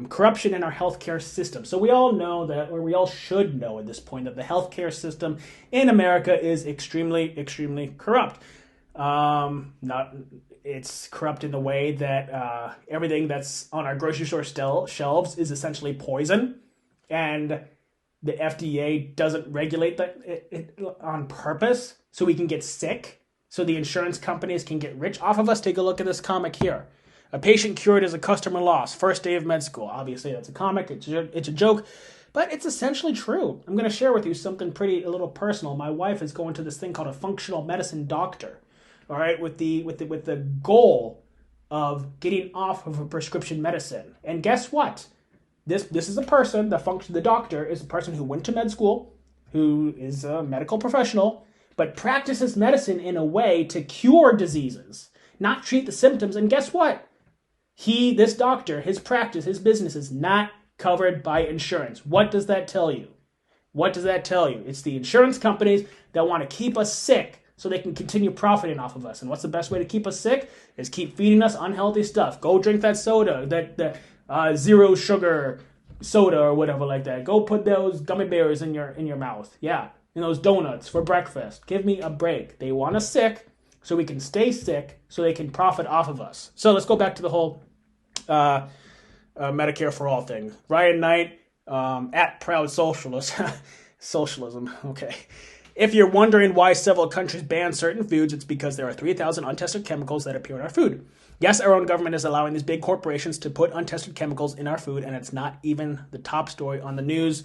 corruption in our healthcare system. So we all know that, or we all should know at this point, that the healthcare system in America is extremely, extremely corrupt. It's corrupt in the way that everything that's on our grocery store shelves is essentially poison, and the FDA doesn't regulate it on purpose so we can get sick, so the insurance companies can get rich off of us. Take a look at this comic here. A patient cured is a customer lost. First day of med school. Obviously, that's a comic. It's a joke, but it's essentially true. I'm going to share with you something a little personal. My wife is going to this thing called a functional medicine doctor. All right, with the goal of getting off of a prescription medicine. And guess what? This is a person. The doctor is a person who went to med school, who is a medical professional, but practices medicine in a way to cure diseases, not treat the symptoms. And guess what? This doctor, his practice, his business is not covered by insurance. What does that tell you? What does that tell you? It's the insurance companies that want to keep us sick so they can continue profiting off of us. And what's the best way to keep us sick? Is keep feeding us unhealthy stuff. Go drink that soda, that zero sugar soda or whatever like that. Go put those gummy bears in your mouth. Yeah, and those donuts for breakfast. Give me a break. They want us sick so we can stay sick, so they can profit off of us. So let's go back to the whole Medicare for All thing. Ryan Knight, at Proud Socialist. Socialism, okay. If you're wondering why several countries ban certain foods, it's because there are 3,000 untested chemicals that appear in our food. Yes, our own government is allowing these big corporations to put untested chemicals in our food, and it's not even the top story on the news.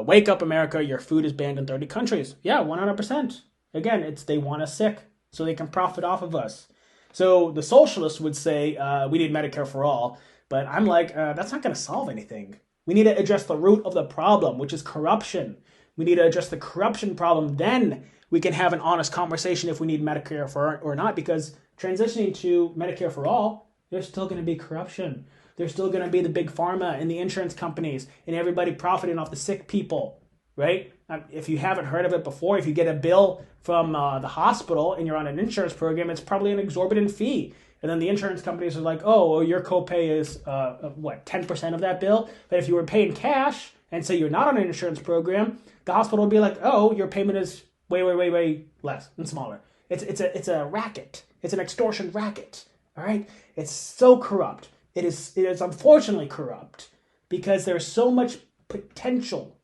Wake up, America, your food is banned in 30 countries. Yeah, 100%. Again, they want us sick so they can profit off of us. So the socialists would say we need Medicare for all, but I'm like, that's not going to solve anything. We need to address the root of the problem, which is corruption. We need to address the corruption problem. Then we can have an honest conversation if we need Medicare for or not, because transitioning to Medicare for all, there's still going to be corruption. There's still going to be the big pharma and the insurance companies and everybody profiting off the sick people, right? If you haven't heard of it before, if you get a bill from the hospital and you're on an insurance program, it's probably an exorbitant fee. And then the insurance companies are like, oh, well, your copay is, 10% of that bill? But if you were paying cash and say you're not on an insurance program, the hospital would be like, oh, your payment is way less and smaller. It's a racket. It's an extortion racket, all right? It's so corrupt. It is unfortunately corrupt because there's so much potential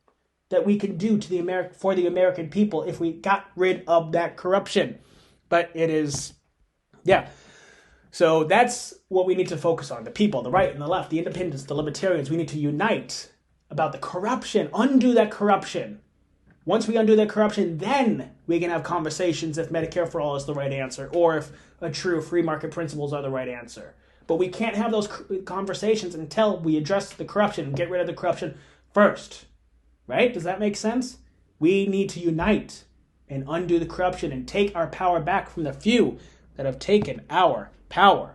that we can do for the American people if we got rid of that corruption. But it is, yeah. So that's what we need to focus on. The people, the right and the left, the independents, the libertarians. We need to unite about the corruption, undo that corruption. Once we undo that corruption, then we can have conversations if Medicare for all is the right answer or if a true free market principles are the right answer. But we can't have those conversations until we address the corruption and get rid of the corruption first. Right? Does that make sense? We need to unite and undo the corruption and take our power back from the few that have taken our power.